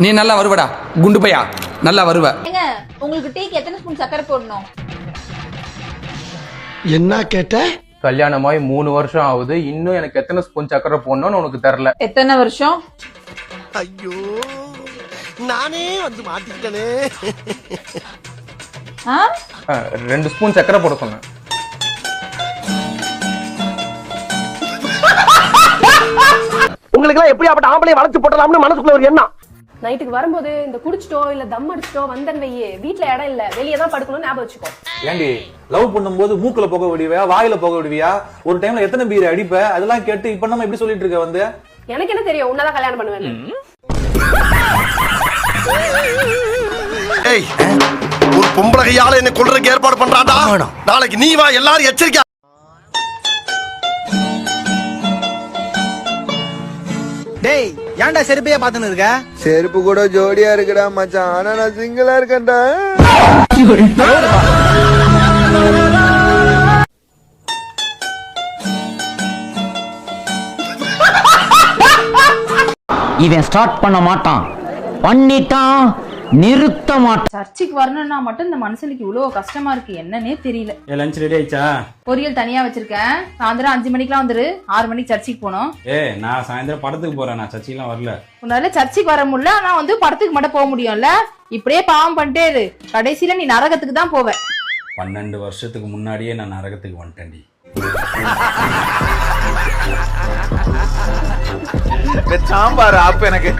நீ நல்லா வருவடா குண்டு பையா, நல்லா வருவ. ஏங்க உங்களுக்கு டீக்கு எத்தனை ஸ்பூன் சக்கரை போடணும்? என்ன கேட்ட? கல்யாணமாய் 3 வருஷம் ஆகுது, இன்னும் எனக்கு எத்தனை ஸ்பூன் சக்கரை போடணும்னு உனக்கு தெரியல. எத்தனை வருஷம்? ஐயோ நானே வந்து மாட்டிக்கிட்டனே. 2 ஸ்பூன் சக்கரை போட சொன்னேன். உங்களுக்கு எல்லாம் எப்படியாப்பட்ட ஆம்பளை வளர்ச்சி போட்டலாம்னு மனசுக்குள்ள ஒரு எண்ணம். நைட்டுக்கு வரும்போது இந்த குடிச்சிட்டோ இல்ல தம் அடிச்சிட்டோ வந்தன் வையே, வீட்டுல இடம் இல்ல, வெளியே தான் படுக்கணும்னு ஞாபகம் வச்சுக்கோ. ஏண்டி லவ் பண்ணும்போது மூக்குல போக விடுவியா, வாயில போக விடுவியா, ஒரு டைம்ல எத்தனை பீர் அடிப்ப, அதெல்லாம் கேட்டு இப்ப நம்ம எப்படி சொல்லிட்டு இருக்க வந்து? எனக்கு என்ன தெரியும், உன்னதான் கல்யாணம் பண்ணுவேன். ஏய், ஒரு பொம்பளை கையால என்ன கொல்றதுக்கு ஏற்பாடு பண்றாடா. நாளைக்கு நீ வா, எல்லாரும் எச்சரிக்கை. டேய் ஏன்டா செருப்பையே பாத்துன்னு இருக்க? செருப்பு கூட ஜோடியா இருக்குடா மச்சான், ஆனா நான் சிங்கிளா இருக்கேன்டா. இவன் ஸ்டார்ட் பண்ண மாட்டான், பண்ணிட்டான் நிறுத்த மாட்டான். சர்ச்சுக்கு வரணும்னா மட்டும் இந்த மனுஷனுக்கு இவ்வளவு கஷ்டமா இருக்கு, என்னன்னே தெரியல. லஞ்ச் ரெடி ஆயிச்சா? பொரியல் தனியா வச்சிருக்கேன். சாயந்தரம் 5 மணிக்கெல்லாம் வந்துரு, 6 மணிக்கு சர்ச்சுக்கு போனோம். நான் சாயந்தரம் படத்துக்கு போறேன், நான் சர்ச்சுக்குலாம் வரல. உன்னால சர்ச்சுக்கு வர முடியல, ஆனா வந்து படத்துக்கு மட்டும் போக முடியும்ல. இப்படியே பாவம் பண்ணிட்டே இரு, கடைசியில நீ நரகத்துக்கு தான் போவ. 12 வருஷத்துக்கு முன்னாடியே நான் நரகத்துக்கு வந்துட்டேன்டி. சாம்பார் ஆப்பு எனக்கு.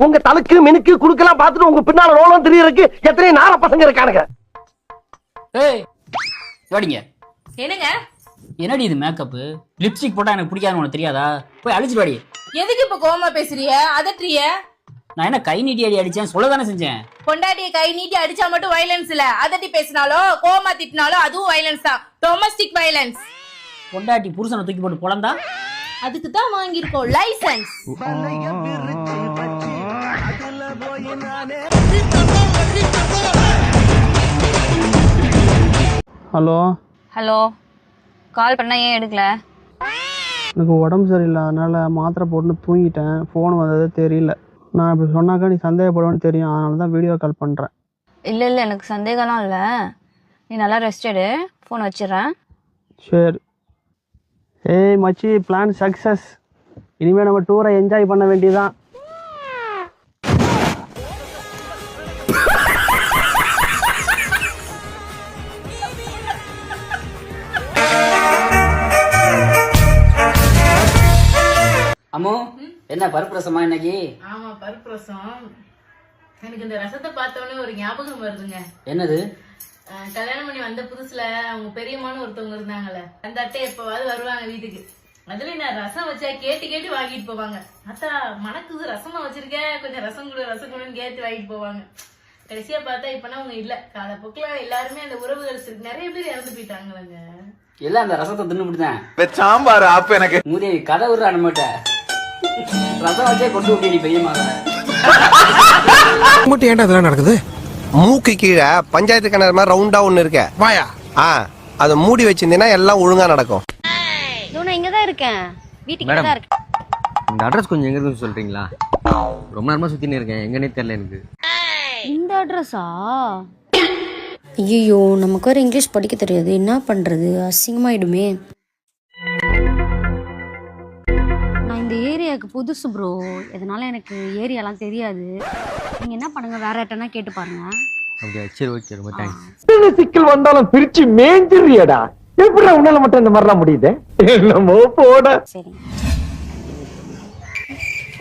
உங்க தலுக்கு மினுக்கு குடுக்கலாம் பார்த்துட்டு உங்க பின்னால ரோலம் தெரியறதுக்கு எத்தனை நார பசங்க இருக்கானுங்க. ஏய் வாடிங்க. என்னங்க என்னடி இது மேக்கப்? லிப்ஸ்டிக் போட்டா எனக்கு பிடிக்காதுன்னு உனக்கு தெரியாதா? போய் அழிச்சு வாடி. எதுக்கு இப்ப கோவமா பேசுறிய, அதட்டுறிய? நான் என்ன கை நீட்டி அடி அடிச்சேன், சொல்லதானே செஞ்சேன். பொண்டாட்டிய கை நீட்டி அடிச்சா மட்டும் வயலன்ஸ் இல்ல, அதட்டி பேசினாலோ கோவமா திட்டினாலோ அதுவும் வயலன்ஸ் தான், டொமஸ்டிக் வயலன்ஸ். பொண்டாட்டி புருஷனை தூக்கி போட்டு பொழந்தா அதுக்கு தான் வாங்கியிருக்கோம் லைசென்ஸ். ஹலோ ஹலோ, கால் பண்ணா ஏன் எடுக்கல? எனக்கு உடம்பு சரியில்லை, அதனால் மாத்திரை போட்டு தூங்கிட்டேன். ஃபோன் வந்ததே தெரியல. நான் இப்படி சொன்னாக்கா நீ சந்தேகப்படுவேன்னு தெரியும், அதனால தான் வீடியோ கால் பண்ணுறேன். இல்லை இல்லை, எனக்கு சந்தேகம்லாம் இல்லை. நீ நல்லா ரெஸ்ட் எடு, ஃபோன் வச்சிடறேன். சரி. ஏய் மச்சி, பிளான் சக்ஸஸ். இனிமேல் நம்ம டூரை என்ஜாய் பண்ண வேண்டியதான். அம்மோ, என்ன பருப்பு ரசமா இன்னைக்கு? ஆமா, பருப்பு ரசம். எனக்கு இந்த ரசத்தை பார்த்தோன்னே ஒரு ஞாபகம் வருதுங்க. என்னது? கல்யாணம் பண்ணி வந்த புதுசுல அவங்க பெரியம்மான்னு ஒருத்தவங்க இருந்தாங்கல்ல, அந்த அட்டை எப்பவாவது வருவாங்க வீட்டுக்கு. அதுல நான் ரசம் வச்சா கேட்டு கேட்டு வாங்கிட்டு போவாங்க. அத்தா மணக்குது, ரசமா வச்சிருக்கேன், கொஞ்சம் ரசம் கொடு ரசம் கொடுன்னு கேட்டு வாங்கிட்டு போவாங்க. கடைசியா பார்த்தா இப்பனா அவங்க இல்ல. காலப்போக்குல எல்லாருமே அந்த உறவுகள் நிறைய பேர் இறந்து போயிட்டாங்களங்க. எல்லாம் அந்த ரசத்தை தின்னுபிட்டுதான். சாம்பார் ஆப்பு எனக்கு. மூதேவி கதை விடுறா நம்மகிட்ட. ரசம் வச்சே கொண்டு விட்டியடி பெரியம்மா. மட்டும் ஏன்டா இதெல்லாம் நடக்குது? மூக்கு கீழே பஞ்சாயத்து கிணறு மாதிரி ரவுண்டா ஒண்ணு இருக்க வாயா, அதை மூடி வச்சிருந்தீங்கன்னா எல்லாம் ஒழுங்கா நடக்கும். நான் இங்கதான் இருக்கேன், வீட்டுக்கு தான் இருக்கேன். இந்த அட்ரஸ் கொஞ்சம் எங்க இருக்கு சொல்றீங்களா? ரொம்ப நேரமா சுத்தினே இருக்கேன், எங்கன்னே தெரியல எனக்கு. இந்த அட்ரஸா? ஐயோ, நமக்கு வேறு இங்கிலீஷ் படிக்க தெரியாது, என்ன பண்ணுறது? அசிங்கமாயிடுமே. நான் இந்த ஏரியாவுக்கு புதுசு ப்ரோ, இதனால எனக்கு ஏரியாலாம் தெரியாது. நீங்கள் என்ன பண்ணுங்க, வேற யார்ட்டனா கேட்டு பாருங்க. அப்படியா? சரி ஓகே, ரொம்ப தேங்க்ஸ். சிக்கல் வந்தாலும் பிரிச்சு மேஞ்சிரியாடா. எப்படி உன்னால மட்டும் இந்த மாதிரிலாம் முடியுது? என்னமோ போட. சரி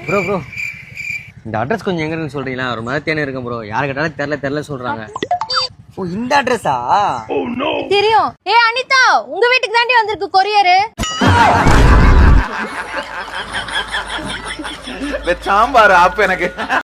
ப்ரோ ப்ரோ, இந்த அட்ரஸ் கொஞ்சம் எங்க இருக்குன்னு சொல்றீங்களா? ரொம்ப நேரம் தேனே இருக்கேன் ப்ரோ, யாரு கேட்டாலும் தெரியல சொல்றாங்க. ஓ, இந்த அட்ரஸா? தெரியும். ஏ அனிதா, உங்க வீட்டுக்கு தாண்டி வந்திருக்கு கொரியரு. சாம்பார் ஆப்பு எனக்கு.